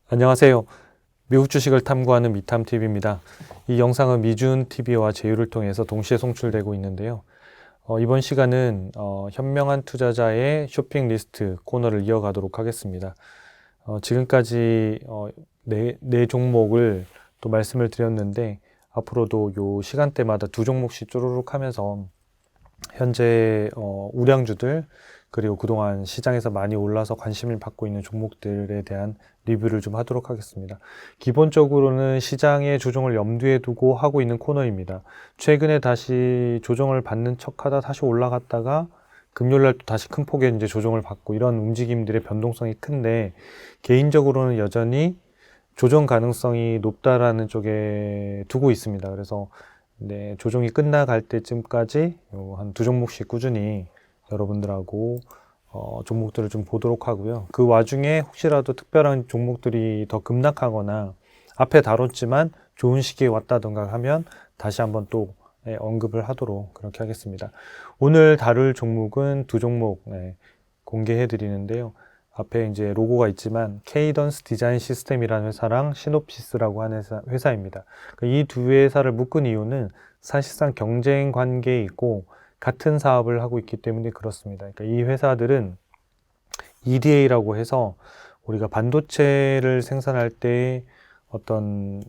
안녕하세요. 미국 주식을 탐구하는 미탐TV입니다. 이 영상은 미준TV와 제휴를 통해서 동시에 송출되고 있는데요. 이번 시간은 현명한 투자자의 쇼핑 리스트 코너를 이어가도록 하겠습니다. 지금까지 네 종목을 또 말씀을 드렸는데 앞으로도 요 시간대마다 두 종목씩 쪼르륵 하면서 현재 우량주들 그리고 그동안 시장에서 많이 올라서 관심을 받고 있는 종목들에 대한 리뷰를 좀 하도록 하겠습니다. 기본적으로는 시장의 조정을 염두에 두고 하고 있는 코너입니다. 최근에 다시 조정을 받는 척하다 다시 올라갔다가 금요일날 또 다시 큰 폭의 이제 조정을 받고 이런 움직임들의 변동성이 큰데 개인적으로는 여전히 조정 가능성이 높다라는 쪽에 두고 있습니다. 그래서 네, 조정이 끝나갈 때쯤까지 한 두 종목씩 꾸준히 여러분들하고 종목들을 좀 보도록 하고요. 그 와중에 혹시라도 특별한 종목들이 더 급락하거나 앞에 다뤘지만 좋은 시기에 왔다던가 하면 다시 한번 또 언급을 하도록 그렇게 하겠습니다. 오늘 다룰 종목은 두 종목 공개해 드리는데요. 앞에 이제 로고가 있지만 케이던스 디자인 시스템이라는 회사랑 시놉시스라고 하는 회사입니다. 이 두 회사를 묶은 이유는 사실상 경쟁 관계에 있고 같은 사업을 하고 있기 때문에 그렇습니다. 그러니까 이 회사들은 EDA라고 해서 우리가 반도체를 생산할 때 어떤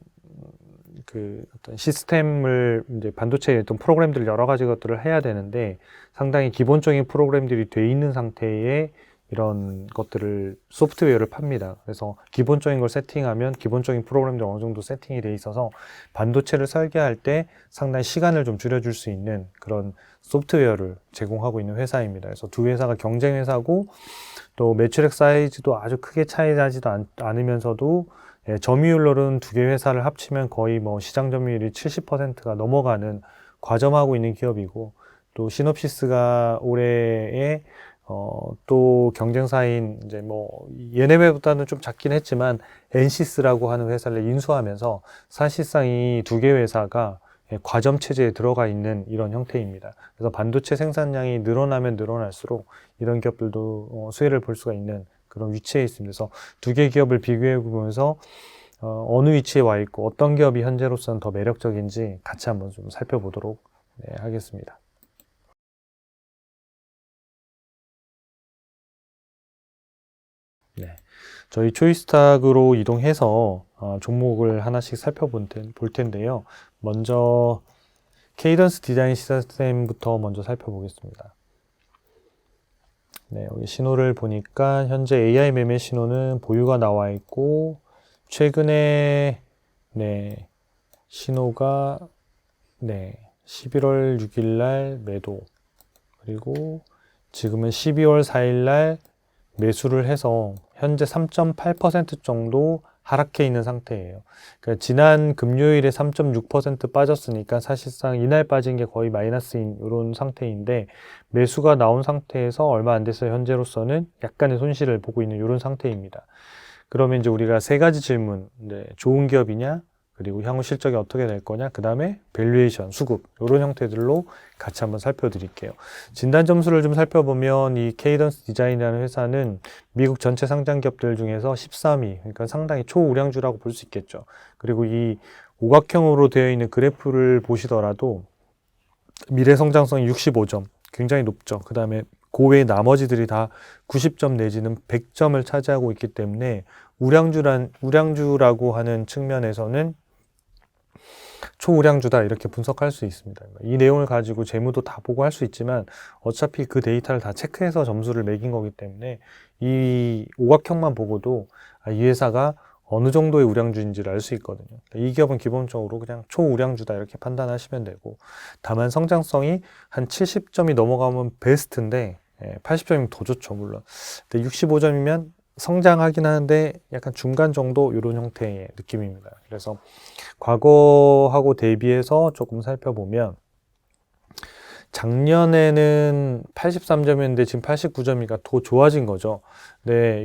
어떤 시스템을 이제 반도체의 어떤 프로그램들 여러 가지 것들을 해야 되는데 상당히 기본적인 프로그램들이 돼 있는 상태에 이런 것들을 소프트웨어를 팝니다. 그래서 기본적인 걸 세팅하면 기본적인 프로그램들 어느 정도 세팅이 돼 있어서 반도체를 설계할 때 상당히 시간을 좀 줄여줄 수 있는 그런 소프트웨어를 제공하고 있는 회사입니다. 그래서 두 회사가 경쟁 회사고 또 매출액 사이즈도 아주 크게 차이 나지도 않으면서도 점유율로는 두 개 회사를 합치면 거의 뭐 시장 점유율이 70%가 넘어가는 과점하고 있는 기업이고 또 시놉시스가 올해에 또 경쟁사인 이제 뭐 얘네보다는 좀 작긴 했지만 엔시스라고 하는 회사를 인수하면서 사실상 이 두 개 회사가 과점 체제에 들어가 있는 이런 형태입니다. 그래서 반도체 생산량이 늘어나면 늘어날수록 이런 기업들도 수혜를 볼 수가 있는 그런 위치에 있습니다. 그래서 두 개 기업을 비교해 보면서 어느 위치에 와 있고 어떤 기업이 현재로서는 더 매력적인지 같이 한번 좀 살펴보도록 하겠습니다. 네, 저희 초이스탁으로 이동해서 종목을 하나씩 살펴볼 텐데요. 먼저 케이던스 디자인 시스템부터 먼저 살펴보겠습니다. 네, 여기 신호를 보니까 현재 AI 매매 신호는 보유가 나와 있고 최근에 네, 신호가 11월 6일 날 매도 그리고 지금은 12월 4일 날 매수를 해서 현재 3.8% 정도 하락해 있는 상태예요. 그러니까 지난 금요일에 3.6% 빠졌으니까 사실상 이날 빠진 게 거의 마이너스인 이런 상태인데 매수가 나온 상태에서 얼마 안 돼서 현재로서는 약간의 손실을 보고 있는 이런 상태입니다. 그러면 이제 우리가 세 가지 질문, 좋은 기업이냐, 그리고 향후 실적이 어떻게 될 거냐, 그 다음에 밸류에이션, 수급 이런 형태들로 같이 한번 살펴드릴게요. 진단 점수를 좀 살펴보면 이 케이던스 디자인이라는 회사는 미국 전체 상장 기업들 중에서 13위, 그러니까 상당히 초우량주라고 볼 수 있겠죠. 그리고 이 오각형으로 되어 있는 그래프를 보시더라도 미래 성장성이 65점, 굉장히 높죠. 그 다음에 그 외 나머지들이 다 90점 내지는 100점을 차지하고 있기 때문에 우량주라고 하는 측면에서는 초우량주다 이렇게 분석할 수 있습니다. 이 내용을 가지고 재무도 다 보고 할 수 있지만 어차피 그 데이터를 다 체크해서 점수를 매긴 거기 때문에 이 오각형만 보고도 이 회사가 어느 정도의 우량주인지를 알 수 있거든요. 이 기업은 기본적으로 그냥 초우량주다 이렇게 판단하시면 되고 다만 성장성이 한 70점이 넘어가면 베스트인데 80점이면 더 좋죠 물론. 근데 65점이면 성장하긴 하는데 약간 중간 정도 이런 형태의 느낌입니다. 그래서 과거하고 대비해서 조금 살펴보면 작년에는 83점이었는데 지금 89점이니까 더 좋아진 거죠. 네,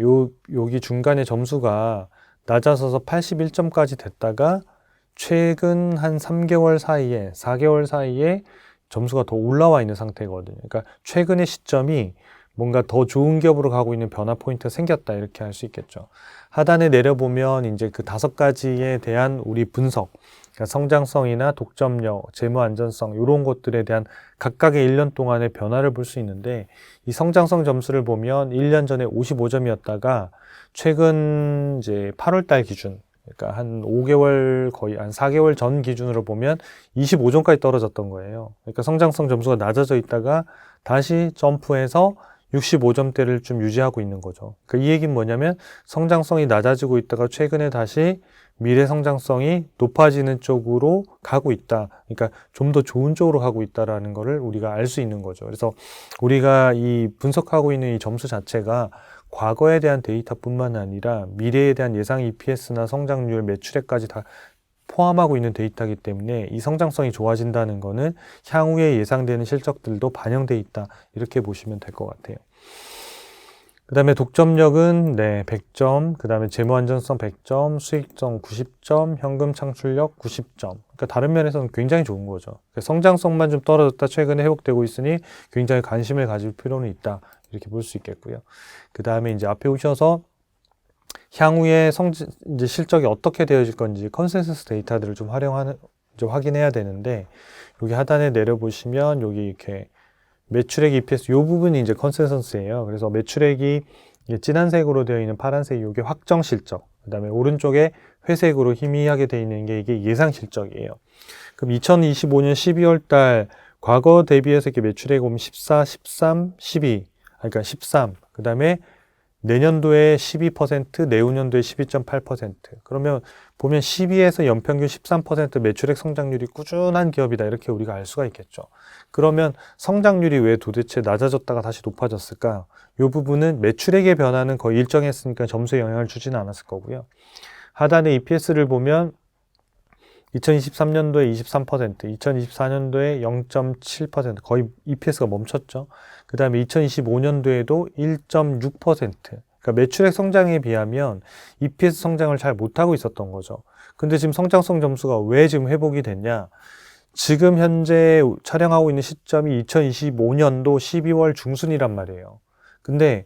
여기 중간에 점수가 낮아서서 81점까지 됐다가 최근 한 3개월 사이에 4개월 사이에 점수가 더 올라와 있는 상태거든요. 그러니까 최근의 시점이 뭔가 더 좋은 기업으로 가고 있는 변화 포인트가 생겼다 이렇게 할 수 있겠죠. 하단에 내려보면 이제 그 5가지에 대한 우리 분석, 그러니까 성장성이나 독점력, 재무 안전성 이런 것들에 대한 각각의 1년 동안의 변화를 볼 수 있는데 이 성장성 점수를 보면 1년 전에 55점이었다가 최근 이제 8월 달 기준, 그러니까 한 5개월 거의 한 4개월 전 기준으로 보면 25점까지 떨어졌던 거예요. 그러니까 성장성 점수가 낮아져 있다가 다시 점프해서 65점대를 좀 유지하고 있는 거죠. 그러니까 이 얘기는 뭐냐면 성장성이 낮아지고 있다가 최근에 다시 미래 성장성이 높아지는 쪽으로 가고 있다. 그러니까 좀 더 좋은 쪽으로 가고 있다라는 거를 우리가 알 수 있는 거죠. 그래서 우리가 이 분석하고 있는 이 점수 자체가 과거에 대한 데이터뿐만 아니라 미래에 대한 예상 EPS나 성장률, 매출액까지 다 포함하고 있는 데이터이기 때문에 이 성장성이 좋아진다는 거는 향후에 예상되는 실적들도 반영돼 있다. 이렇게 보시면 될 것 같아요. 그 다음에 독점력은 100점, 그 다음에 재무 안전성 100점, 수익성 90점, 현금 창출력 90점. 그러니까 다른 면에서는 굉장히 좋은 거죠. 성장성만 좀 떨어졌다 최근에 회복되고 있으니 굉장히 관심을 가질 필요는 있다. 이렇게 볼 수 있겠고요. 그 다음에 이제 앞에 오셔서 향후에 이제 실적이 어떻게 되어질 건지 컨센서스 데이터들을 좀 확인해야 되는데, 여기 하단에 내려보시면 여기 이렇게 매출액 EPS 요 부분이 이제 컨센서스예요. 그래서 매출액이 진한색으로 되어 있는 파란색 이게 확정 실적. 그 다음에 오른쪽에 회색으로 희미하게 되어 있는 게 이게 예상 실적이에요. 그럼 2025년 12월 달 과거 대비해서 이렇게 매출액 보면 14, 13, 12. 그러니까 13. 그 다음에 내년도에 12%, 내후년도에 12.8%. 그러면 보면 12에서 연평균 13% 매출액 성장률이 꾸준한 기업이다. 이렇게 우리가 알 수가 있겠죠. 그러면 성장률이 왜 도대체 낮아졌다가 다시 높아졌을까? 이 부분은 매출액의 변화는 거의 일정했으니까 점수에 영향을 주지는 않았을 거고요. 하단에 EPS를 보면 2023년도에 23%, 2024년도에 0.7%, 거의 EPS가 멈췄죠. 그 다음에 2025년도에도 1.6%. 그러니까 매출액 성장에 비하면 EPS 성장을 잘 못하고 있었던 거죠. 근데 지금 성장성 점수가 왜 지금 회복이 됐냐? 지금 현재 촬영하고 있는 시점이 2025년도 12월 중순이란 말이에요. 근데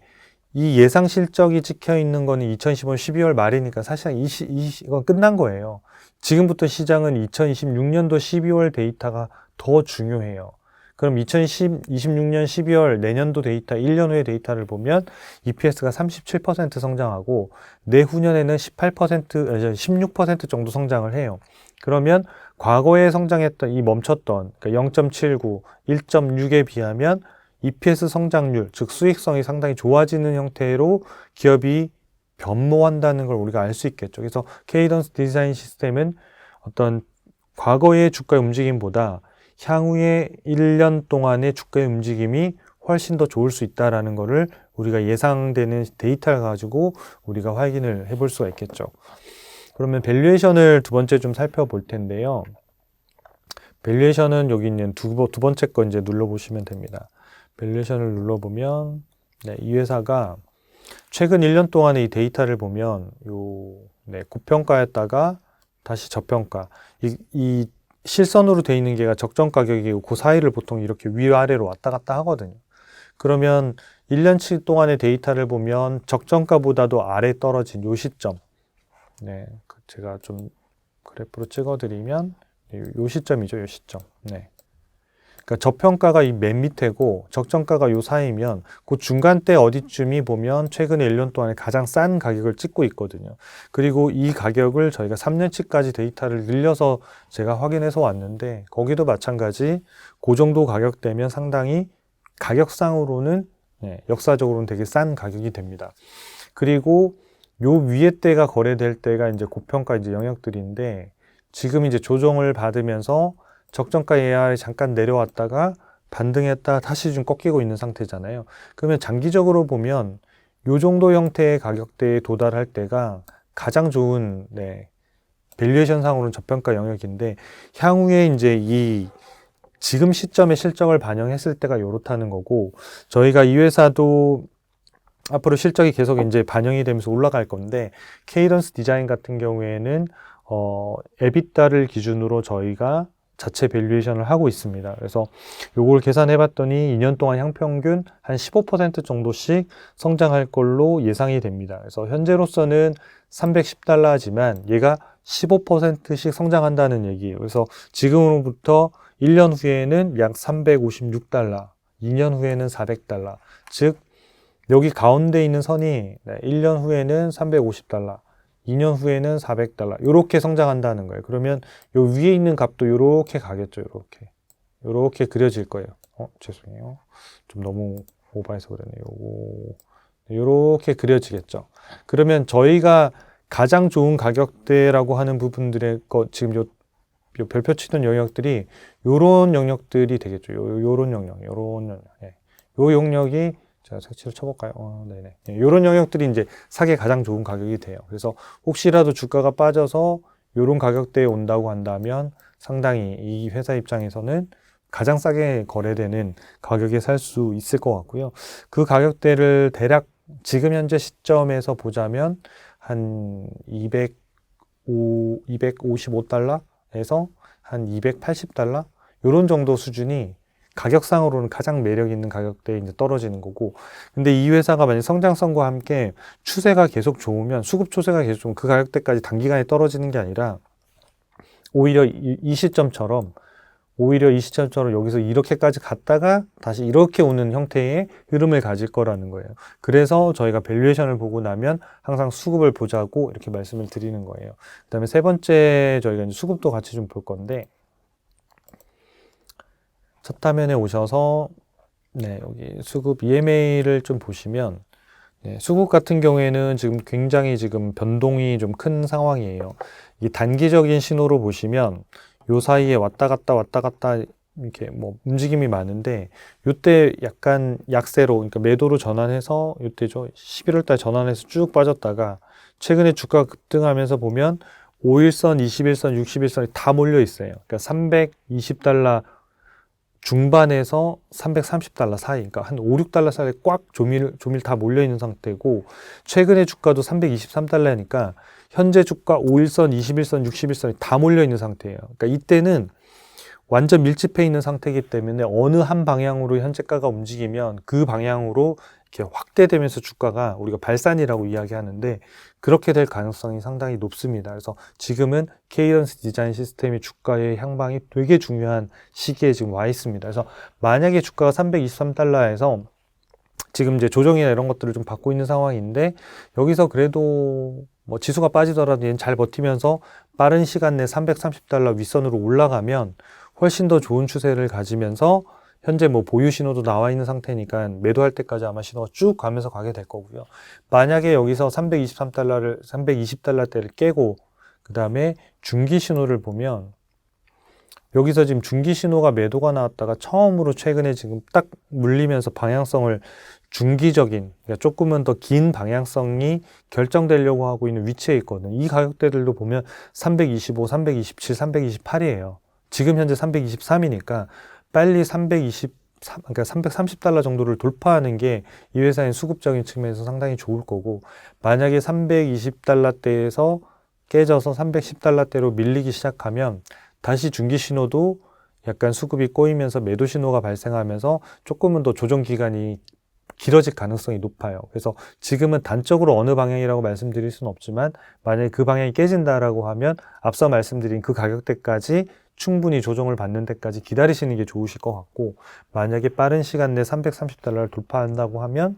이 예상 실적이 찍혀 있는 거는 2015년 12월 말이니까 사실상 이건 끝난 거예요. 지금부터 시장은 2026년도 12월 데이터가 더 중요해요. 그럼 2026년 12월 내년도 데이터, 1년 후의 데이터를 보면 EPS가 37% 성장하고 내후년에는 16% 정도 성장을 해요. 그러면 과거에 성장했던 이 멈췄던 그러니까 0.79, 1.6에 비하면 EPS 성장률, 즉 수익성이 상당히 좋아지는 형태로 기업이 변모한다는 걸 우리가 알 수 있겠죠. 그래서 케이던스 디자인 시스템은 어떤 과거의 주가의 움직임보다 향후의 1년 동안의 주가의 움직임이 훨씬 더 좋을 수 있다는 것을 우리가 예상되는 데이터를 가지고 우리가 확인을 해볼 수가 있겠죠. 그러면 밸류에이션을 두 번째 좀 살펴볼 텐데요. 밸류에이션은 여기 있는 두 번째 거 이제 눌러보시면 됩니다. 밸류에이션을 눌러보면 이 회사가 최근 1년 동안의 이 데이터를 보면 고평가였다가 다시 저평가, 이 실선으로 돼 있는 게가 적정 가격이고 그 사이를 보통 이렇게 위아래로 왔다 갔다 하거든요. 그러면 1년치 동안의 데이터를 보면 적정가보다도 아래 떨어진 요 시점, 제가 좀 그래프로 찍어드리면 요 시점이죠, 요 시점. 그러니까 저평가가 이 맨 밑에고 적정가가 요 사이면 그 중간대 어디쯤이 보면 최근에 1년 동안에 가장 싼 가격을 찍고 있거든요. 그리고 이 가격을 저희가 3년치까지 데이터를 늘려서 제가 확인해서 왔는데 거기도 마찬가지 그 정도 가격대면 상당히 가격상으로는 역사적으로는 되게 싼 가격이 됩니다. 그리고 요 위에 때가 거래될 때가 이제 고평가 이제 영역들인데 지금 이제 조정을 받으면서 적정가 예하에 잠깐 내려왔다가 반등했다 다시 좀 꺾이고 있는 상태잖아요. 그러면 장기적으로 보면 요 정도 형태의 가격대에 도달할 때가 가장 좋은 밸류에이션 상으로는 저평가 영역인데 향후에 이제 이 지금 시점의 실적을 반영했을 때가 요렇다는 거고 저희가 이 회사도 앞으로 실적이 계속 이제 반영이 되면서 올라갈 건데 케이던스 디자인 같은 경우에는 에비타를 기준으로 저희가 자체 밸류에이션을 하고 있습니다. 그래서 요걸 계산해 봤더니 2년 동안 향평균 한 15% 정도씩 성장할 걸로 예상이 됩니다. 그래서 현재로서는 310달러지만 얘가 15%씩 성장한다는 얘기예요. 그래서 지금으로부터 1년 후에는 약 356달러, 2년 후에는 400달러. 즉 여기 가운데 있는 선이 1년 후에는 350달러, 2년 후에는 400달러 이렇게 성장한다는 거예요. 그러면 요 위에 있는 값도 이렇게 가겠죠. 이렇게 그려질 거예요. 죄송해요. 좀 너무 오버해서 그러네요. 이렇게 그려지겠죠. 그러면 저희가 가장 좋은 가격대라고 하는 부분들의 지금 요 별표 치던 영역들이 요런 영역들이 되겠죠. 요런 영역. 예. 요 영역이 제가 색칠을 쳐볼까요? 네네. 이런 영역들이 이제 사기에 가장 좋은 가격이 돼요. 그래서 혹시라도 주가가 빠져서 이런 가격대에 온다고 한다면 상당히 이 회사 입장에서는 가장 싸게 거래되는 가격에 살 수 있을 것 같고요. 그 가격대를 대략 지금 현재 시점에서 보자면 한 255달러에서 한 280달러 이런 정도 수준이 가격상으로는 가장 매력 있는 가격대에 이제 떨어지는 거고, 근데 이 회사가 만약 성장성과 함께 추세가 계속 좋으면, 수급 추세가 계속 좋으면 그 가격대까지 단기간에 떨어지는 게 아니라 오히려 이 시점처럼 여기서 이렇게까지 갔다가 다시 이렇게 오는 형태의 흐름을 가질 거라는 거예요. 그래서 저희가 밸류에이션을 보고 나면 항상 수급을 보자고 이렇게 말씀을 드리는 거예요. 그 다음에 세 번째 저희가 이제 수급도 같이 좀 볼 건데, 첫 화면에 오셔서 여기 수급 EMA를 좀 보시면 수급 같은 경우에는 지금 굉장히 지금 변동이 좀 큰 상황이에요. 이 단기적인 신호로 보시면 요 사이에 왔다 갔다 이렇게 뭐 움직임이 많은데, 요때 약간 약세로, 그러니까 매도로 전환해서 요때죠. 11월 달 전환해서 쭉 빠졌다가 최근에 주가 급등하면서 보면 5일선, 21선, 61선이 다 몰려 있어요. 그러니까 320달러 중반에서 330달러 사이, 그러니까 한 5, 6달러 사이에 꽉 조밀 다 몰려있는 상태고, 최근의 주가도 323달러니까 현재 주가 5일선, 21선, 61선이 다 몰려있는 상태예요. 그러니까 이때는 완전 밀집해 있는 상태이기 때문에 어느 한 방향으로 현재가가 움직이면 그 방향으로 이렇게 확대되면서 주가가 우리가 발산이라고 이야기하는데 그렇게 될 가능성이 상당히 높습니다. 그래서 지금은 케이던스 디자인 시스템이 주가의 향방이 되게 중요한 시기에 지금 와 있습니다. 그래서 만약에 주가가 323달러에서 지금 이제 조정이나 이런 것들을 좀 받고 있는 상황인데, 여기서 그래도 뭐 지수가 빠지더라도 얘는 잘 버티면서 빠른 시간 내 330달러 윗선으로 올라가면 훨씬 더 좋은 추세를 가지면서, 현재 뭐 보유 신호도 나와 있는 상태니까 매도할 때까지 아마 신호가 쭉 가면서 가게 될 거고요. 만약에 여기서 320달러대를 깨고 그 다음에 중기 신호를 보면, 여기서 지금 중기 신호가 매도가 나왔다가 처음으로 최근에 지금 딱 물리면서 방향성을 중기적인, 그러니까 조금은 더 긴 방향성이 결정되려고 하고 있는 위치에 있거든요. 이 가격대들도 보면 325, 327, 328이에요. 지금 현재 323이니까 빨리 그러니까 330달러 정도를 돌파하는 게 이 회사의 수급적인 측면에서 상당히 좋을 거고, 만약에 320달러대에서 깨져서 310달러대로 밀리기 시작하면 다시 중기 신호도 약간 수급이 꼬이면서 매도 신호가 발생하면서 조금은 더 조정 기간이 길어질 가능성이 높아요. 그래서 지금은 단적으로 어느 방향이라고 말씀드릴 수는 없지만, 만약에 그 방향이 깨진다라고 하면 앞서 말씀드린 그 가격대까지 충분히 조정을 받는 데까지 기다리시는 게 좋으실 것 같고, 만약에 빠른 시간 내 330달러를 돌파한다고 하면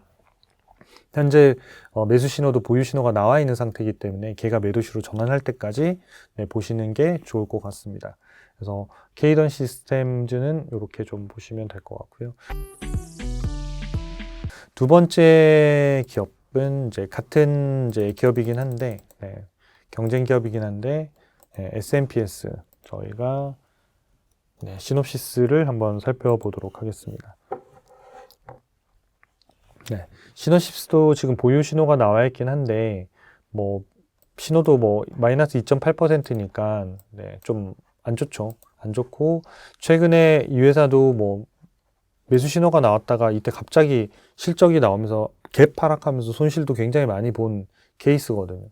현재 매수 신호도 보유 신호가 나와 있는 상태이기 때문에 걔가 매도시로 전환할 때까지 보시는 게 좋을 것 같습니다. 그래서 케이던 시스템즈는 이렇게 좀 보시면 될 것 같고요. 두 번째 기업은 이제 같은 이제 기업이긴 한데, 경쟁 기업이긴 한데, S&PS 저희가 시놉시스를 한번 살펴보도록 하겠습니다. 시놉시스도 지금 보유 신호가 나와 있긴 한데, 뭐 신호도 뭐 마이너스 2.8%니까 좀 안 좋죠. 안 좋고, 최근에 이 회사도 뭐 매수 신호가 나왔다가 이때 갑자기 실적이 나오면서 갭 하락하면서 손실도 굉장히 많이 본 케이스거든요.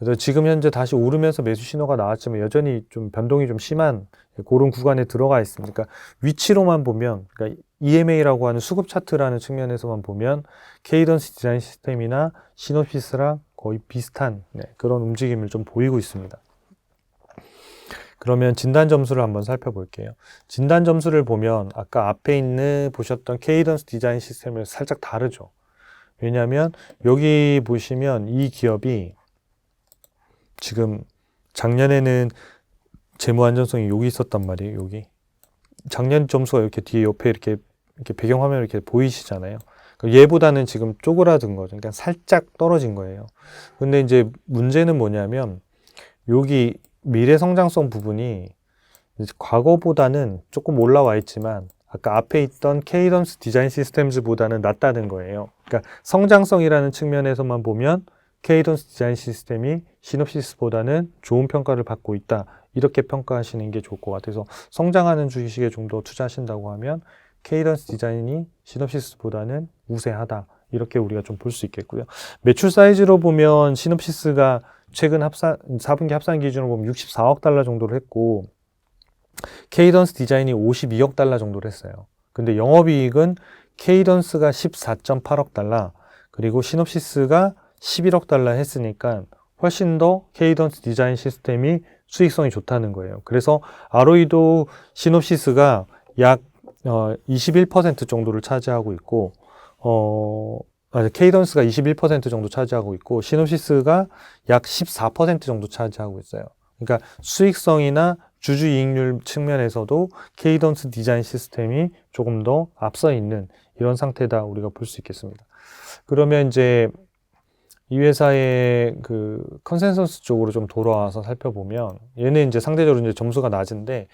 그래서 지금 현재 다시 오르면서 매수 신호가 나왔지만 여전히 좀 변동이 좀 심한 그런 구간에 들어가 있습니다. 그러니까 위치로만 보면, 그러니까 EMA라고 하는 수급 차트라는 측면에서만 보면 케이던스 디자인 시스템이나 시놉시스랑 거의 비슷한 그런 움직임을 좀 보이고 있습니다. 그러면 진단 점수를 한번 살펴볼게요. 진단 점수를 보면 아까 앞에 있는 보셨던 케이던스 디자인 시스템을 살짝 다르죠. 왜냐하면 여기 보시면 이 기업이 지금 작년에는 재무 안전성이 여기 있었단 말이에요. 여기 작년 점수가 이렇게 뒤에 옆에 이렇게 배경화면 이렇게 보이시잖아요. 얘보다는 지금 쪼그라든 거죠. 그러니까 살짝 떨어진 거예요. 근데 이제 문제는 뭐냐면 여기 미래 성장성 부분이 이제 과거보다는 조금 올라와 있지만 아까 앞에 있던 케이던스 디자인 시스템즈보다는 낮다는 거예요. 그러니까 성장성이라는 측면에서만 보면 케이던스 디자인 시스템이 시놉시스보다는 좋은 평가를 받고 있다. 이렇게 평가하시는 게 좋을 것 같아서 성장하는 주식에 좀 더 투자하신다고 하면 케이던스 디자인이 시놉시스보다는 우세하다. 이렇게 우리가 좀 볼 수 있겠고요. 매출 사이즈로 보면 시놉시스가 최근 4분기 합산 기준으로 보면 64억 달러 정도를 했고 케이던스 디자인이 52억 달러 정도를 했어요. 근데 영업이익은 케이던스가 14.8억 달러 그리고 시놉시스가 11억 달러 했으니까 훨씬 더 케이던스 디자인 시스템이 수익성이 좋다는 거예요. 그래서 ROE도 시놉시스가 약 21% 정도를 차지하고 있고 케이던스가 21% 정도 차지하고 있고 시놉시스가 약 14% 정도 차지하고 있어요. 그러니까 수익성이나 주주이익률 측면에서도 케이던스 디자인 시스템이 조금 더 앞서 있는 이런 상태다 우리가 볼 수 있겠습니다. 그러면 이제 이 회사의 그 컨센서스 쪽으로 좀 돌아와서 살펴보면 얘는 이제 상대적으로 이제 점수가 낮은데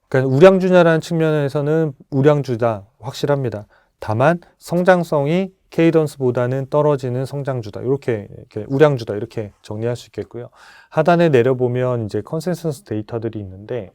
그러니까 우량주냐라는 측면에서는 우량주다 확실합니다. 다만 성장성이 케이던스보다는 떨어지는 성장주다. 이렇게 우량주다. 이렇게 정리할 수 있겠고요. 하단에 내려보면 이제 컨센서스 데이터들이 있는데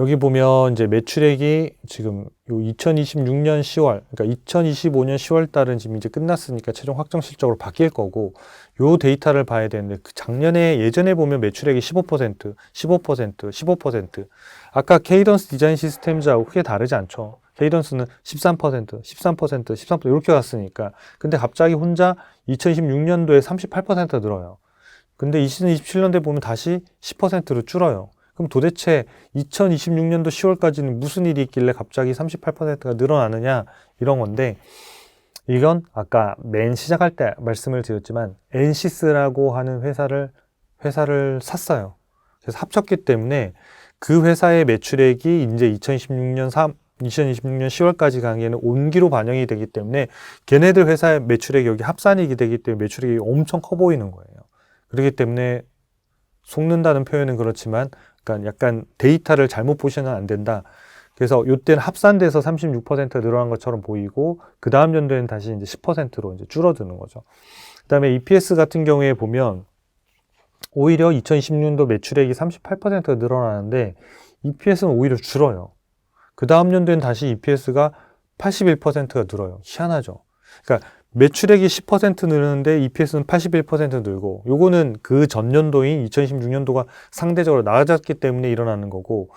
여기 보면 이제 매출액이 지금 요 2026년 10월, 그러니까 2025년 10월 달은 지금 이제 끝났으니까 최종 확정 실적으로 바뀔 거고 요 데이터를 봐야 되는데 그 작년에 예전에 보면 매출액이 15%, 15%, 15% 아까 케이던스 디자인 시스템즈하고 크게 다르지 않죠. 케이던스는 13%, 13%, 13% 이렇게 갔으니까 근데 갑자기 혼자 2026년도에 38% 늘어요. 근데 2027년도에 보면 다시 10%로 줄어요. 그럼 도대체 2026년도 10월까지는 무슨 일이 있길래 갑자기 38%가 늘어나느냐 이런 건데 이건 아까 맨 시작할 때 말씀을 드렸지만 엔시스라고 하는 회사를 샀어요. 그래서 합쳤기 때문에 그 회사의 매출액이 이제 2026년 10월까지 가기에는 온기로 반영이 되기 때문에 걔네들 회사의 매출액이 여기 합산이 되기 때문에 매출액이 엄청 커 보이는 거예요. 그렇기 때문에 속는다는 표현은 그렇지만 그러니까 약간 데이터를 잘못 보시면 안 된다. 그래서 이때는 합산돼서 36% 늘어난 것처럼 보이고 그 다음 연도에는 다시 이제 10%로 이제 줄어드는 거죠. 그다음에 EPS 같은 경우에 보면 오히려 2016년도 매출액이 38%가 늘어나는데 EPS는 오히려 줄어요. 그 다음 연도에는 다시 EPS가 81%가 늘어요. 희한하죠. 그러니까 매출액이 10% 늘는데 EPS는 81% 늘고 요거는 그 전년도인 2016년도가 상대적으로 낮았기 때문에 일어나는 거고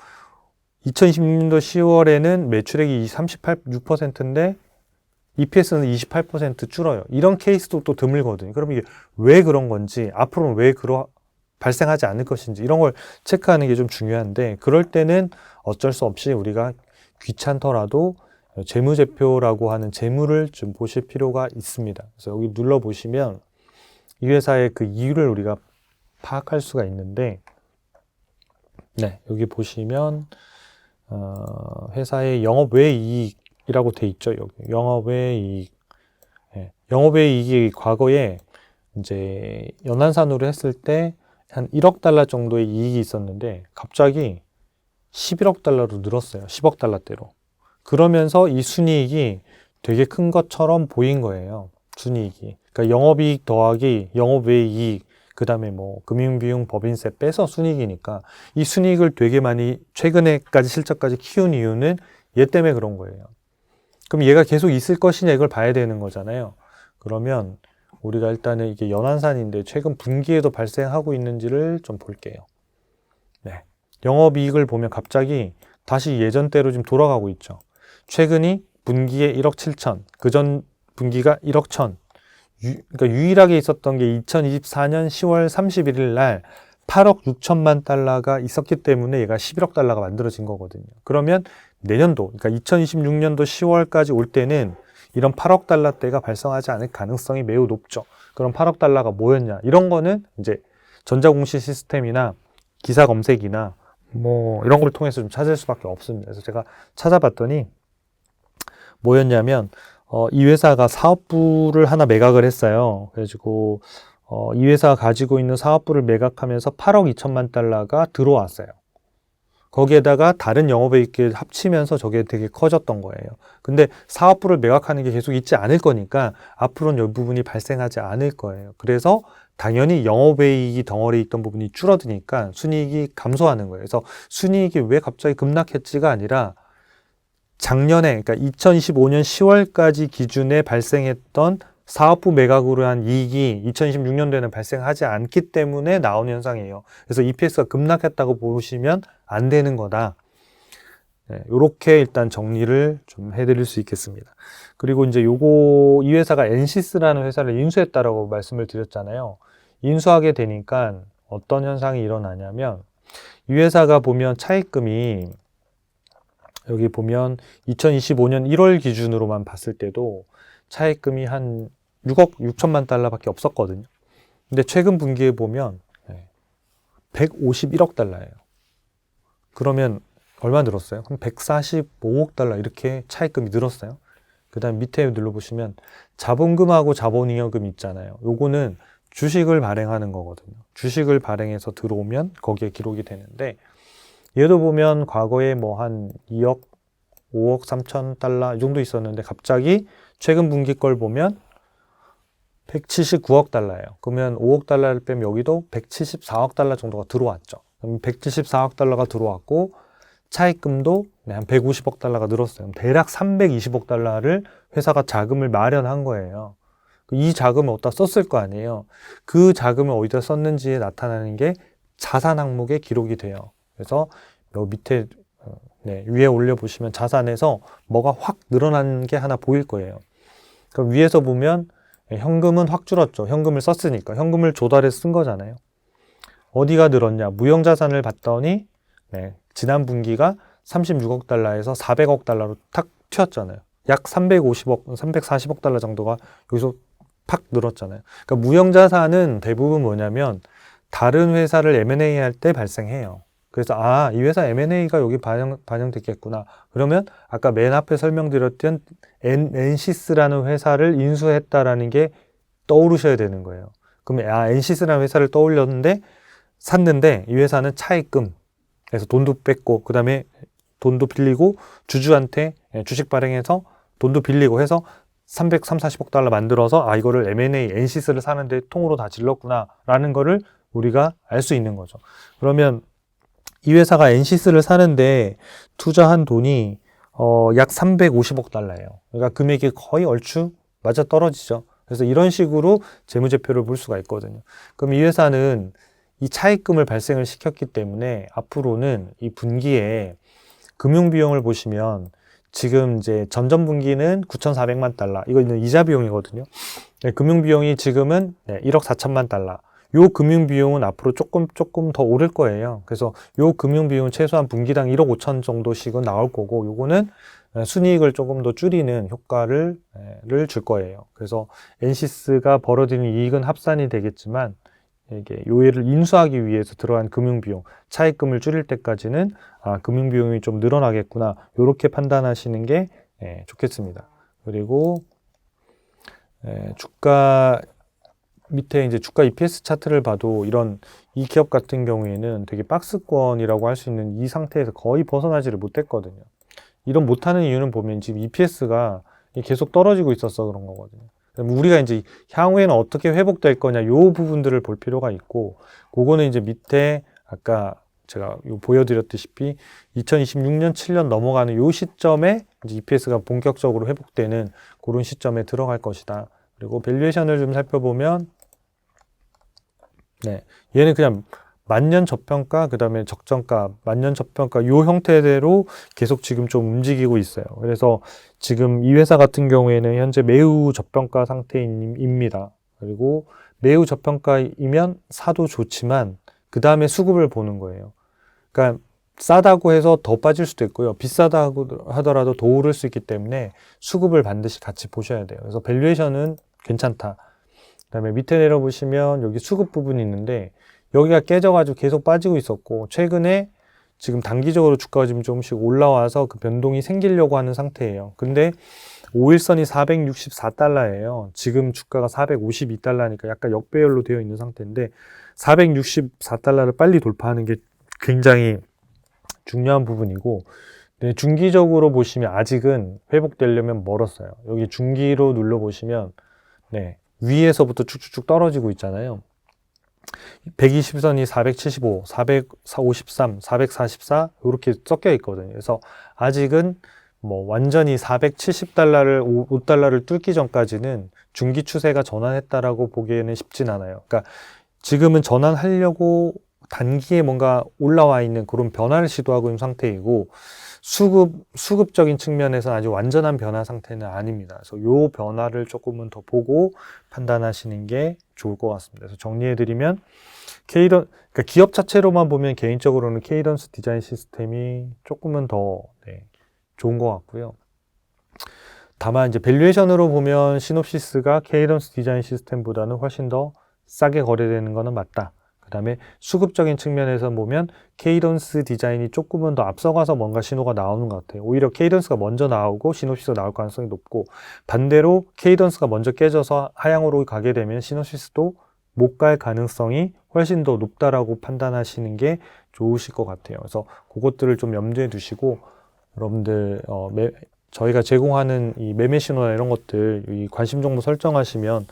2016년도 10월에는 매출액이 36%인데 EPS는 28% 줄어요. 이런 케이스도 또 드물거든요. 그럼 이게 왜 그런 건지 앞으로는 왜 발생하지 않을 것인지 이런 걸 체크하는 게 좀 중요한데 그럴 때는 어쩔 수 없이 우리가 귀찮더라도 재무제표라고 하는 재무를 좀 보실 필요가 있습니다. 그래서 여기 눌러보시면 이 회사의 그 이유를 우리가 파악할 수가 있는데 네, 여기 보시면 회사의 영업외이익이라고 돼 있죠. 여기 영업외이익. 네, 영업외이익이 과거에 이제 연환산으로 했을 때 한 1억 달러 정도의 이익이 있었는데 갑자기 11억 달러로 늘었어요. 10억 달러대로. 그러면서 이 순이익이 되게 큰 것처럼 보인 거예요. 순이익이. 그러니까 영업이익 더하기 영업외이익, 그 다음에 뭐 금융비용, 법인세 빼서 순이익이니까 이 순이익을 되게 많이 최근에까지 실적까지 키운 이유는 얘 때문에 그런 거예요. 그럼 얘가 계속 있을 것이냐 이걸 봐야 되는 거잖아요. 그러면 우리가 일단은 이게 연환산인데 최근 분기에도 발생하고 있는지를 좀 볼게요. 네. 영업이익을 보면 갑자기 다시 예전대로 좀 돌아가고 있죠. 최근이 분기에 1억 7천, 그전 분기가 1억 1천. 그러니까 유일하게 있었던 게 2024년 10월 31일 날 8억 6천만 달러가 있었기 때문에 얘가 11억 달러가 만들어진 거거든요. 그러면 내년도, 그러니까 2026년도 10월까지 올 때는 이런 8억 달러대가 발생하지 않을 가능성이 매우 높죠. 그럼 8억 달러가 뭐였냐? 이런 거는 이제 전자공시 시스템이나 기사 검색이나 뭐 이런 걸 통해서 좀 찾을 수밖에 없습니다. 그래서 제가 찾아봤더니 뭐였냐면 이 회사가 사업부를 하나 매각을 했어요. 그래가지고 이 회사가 가지고 있는 사업부를 매각하면서 8억 2천만 달러가 들어왔어요. 거기에다가 다른 영업이익을 합치면서 저게 되게 커졌던 거예요. 근데 사업부를 매각하는 게 계속 있지 않을 거니까 앞으로는 이 부분이 발생하지 않을 거예요. 그래서 당연히 영업이익이 덩어리 있던 부분이 줄어드니까 순이익이 감소하는 거예요. 그래서 순이익이 왜 갑자기 급락했지가 아니라 작년에, 그러니까 2025년 10월까지 기준에 발생했던 사업부 매각으로 한 이익이 2026년도에는 발생하지 않기 때문에 나온 현상이에요. 그래서 EPS가 급락했다고 보시면 안 되는 거다. 네, 이렇게 일단 정리를 좀 해드릴 수 있겠습니다. 그리고 이제 이 회사가 엔시스라는 회사를 인수했다라고 말씀을 드렸잖아요. 인수하게 되니까 어떤 현상이 일어나냐면 이 회사가 보면 차입금이 여기 보면 2025년 1월 기준으로만 봤을 때도 차입금이 한 6억 6천만 달러밖에 없었거든요. 근데 최근 분기에 보면 151억 달러예요. 그러면 얼마 늘었어요? 한 145억 달러 이렇게 차입금이 늘었어요. 그 다음 밑에 눌러보시면 자본금하고 자본잉여금 있잖아요. 요거는 주식을 발행하는 거거든요. 주식을 발행해서 들어오면 거기에 기록이 되는데 얘도 보면 과거에 뭐 한 2억, 5억 3천 달러 이 정도 있었는데 갑자기 최근 분기 걸 보면 179억 달러예요. 그러면 5억 달러를 빼면 여기도 174억 달러 정도가 들어왔죠. 그럼 174억 달러가 들어왔고 차입금도 한 150억 달러가 늘었어요. 대략 320억 달러를 회사가 자금을 마련한 거예요. 이 자금을 어디다 썼을 거 아니에요. 그 자금을 어디다 썼는지에 나타나는 게 자산 항목에 기록이 돼요. 그래서 여기 밑에 위에 올려보시면 자산에서 뭐가 확 늘어난 게 하나 보일 거예요. 그럼 위에서 보면 현금은 확 줄었죠. 현금을 썼으니까. 현금을 조달해서 쓴 거잖아요. 어디가 늘었냐? 무형자산을 봤더니 지난 분기가 36억 달러에서 400억 달러로 탁 튀었잖아요. 약 350억, 340억 달러 정도가 여기서 팍 늘었잖아요. 그러니까 무형자산은 대부분 뭐냐면 다른 회사를 M&A 할 때 발생해요. 그래서 이 회사 M&A가 여기 반영됐겠구나. 그러면 아까 맨 앞에 설명드렸던 엔시스라는 회사를 인수했다라는 게 떠오르셔야 되는 거예요. 그러면 엔시스라는 회사를 떠올렸는데 샀는데 이 회사는 차입금 그래서 돈도 뺐고 그 다음에 돈도 빌리고 주주한테 주식 발행해서 돈도 빌리고 해서 340억 달러 만들어서 이거를 M&A 엔시스를 사는데 통으로 다 질렀구나 라는 거를 우리가 알 수 있는 거죠. 그러면 이 회사가 엔시스를 사는데 투자한 돈이 약 350억 달러예요. 그러니까 금액이 거의 얼추 맞아 떨어지죠. 그래서 이런 식으로 재무제표를 볼 수가 있거든요. 그럼 이 회사는 이 차입금을 발생을 시켰기 때문에 앞으로는 이 분기에 금융비용을 보시면 지금 이제 전전 분기는 9,400만 달러. 이거는 이자 비용이거든요. 금융비용이 지금은 1억 4천만 달러. 요 금융비용은 앞으로 조금 더 오를 거예요. 그래서 요 금융비용은 최소한 분기당 1억 5천 정도씩은 나올 거고, 요거는 순이익을 조금 더 줄이는 효과를 줄 거예요. 그래서 엔시스가 벌어들이는 이익은 합산이 되겠지만, 이게 요회를 인수하기 위해서 들어간 금융비용, 차입금을 줄일 때까지는 금융비용이 좀 늘어나겠구나. 요렇게 판단하시는 게 좋겠습니다. 그리고 주가 밑에 이제 주가 EPS 차트를 봐도 이 기업 같은 경우에는 되게 박스권이라고 할 수 있는 이 상태에서 거의 벗어나지를 못했거든요. 이런 못하는 이유는 보면 지금 EPS가 계속 떨어지고 있어서 그런 거거든요. 우리가 이제 향후에는 어떻게 회복될 거냐, 요 부분들을 볼 필요가 있고, 그거는 이제 밑에 아까 제가 보여드렸다시피 2026년, 7년 넘어가는 요 시점에 이제 EPS가 본격적으로 회복되는 그런 시점에 들어갈 것이다 그리고 밸류에이션을 좀 살펴보면 네, 얘는 그냥 만년 저평가, 그 다음에 적정가, 만년 저평가 요 형태대로 계속 지금 좀 움직이고 있어요. 그래서 지금 이 회사 같은 경우에는 현재 매우 저평가 상태입니다. 그리고 매우 저평가이면 사도 좋지만 그 다음에 수급을 보는 거예요. 그러니까 싸다고 해서 더 빠질 수도 있고요. 비싸다고 하더라도 더 오를 수 있기 때문에 수급을 반드시 같이 보셔야 돼요. 그래서 밸류에이션은 괜찮다. 그다음에 밑에 내려보시면 여기 수급 부분이 있는데 여기가 깨져가지고 계속 빠지고 있었고 최근에 지금 단기적으로 주가가 지금 조금씩 올라와서 그 변동이 생기려고 하는 상태예요. 근데 5일선이 464달러예요. 지금 주가가 452달러니까 약간 역배열로 되어 있는 상태인데 464달러를 빨리 돌파하는 게 굉장히 중요한 부분이고 네, 중기적으로 보시면 아직은 회복되려면 멀었어요. 여기 중기로 눌러보시면 네, 위에서부터 쭉쭉쭉 떨어지고 있잖아요. 120선이 475, 453, 444 이렇게 섞여 있거든요. 그래서 아직은 뭐 완전히 470달러를 5달러를 뚫기 전까지는 중기 추세가 전환했다라고 보기에는 쉽진 않아요. 그러니까 지금은 전환하려고 단기에 뭔가 올라와 있는 그런 변화를 시도하고 있는 상태이고 수급적인 측면에서는 아직 완전한 변화 상태는 아닙니다. 그래서 요 변화를 조금은 더 보고 판단하시는 게 좋을 것 같습니다. 그래서 정리해드리면 그러니까 기업 자체로만 보면 개인적으로는 케이던스 디자인 시스템이 조금은 더 좋은 것 같고요. 다만 이제 밸류에이션으로 보면 시놉시스가 케이던스 디자인 시스템보다는 훨씬 더 싸게 거래되는 것은 맞다. 그 다음에 수급적인 측면에서 보면 케이던스 디자인이 조금은 더 앞서가서 뭔가 신호가 나오는 것 같아요. 오히려 케이던스가 먼저 나오고 시놉시스가 나올 가능성이 높고 반대로 케이던스가 먼저 깨져서 하향으로 가게 되면 시놉시스도 못 갈 가능성이 훨씬 더 높다라고 판단하시는 게 좋으실 것 같아요. 그래서 그것들을 좀 염두에 두시고 여러분들 저희가 제공하는 이 매매 신호나 이런 것들 이 관심 정보 설정하시면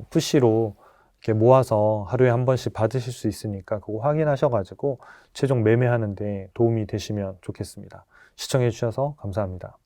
푸시로 이렇게 모아서 하루에 한 번씩 받으실 수 있으니까 그거 확인하셔가지고 최종 매매하는 데 도움이 되시면 좋겠습니다. 시청해 주셔서 감사합니다.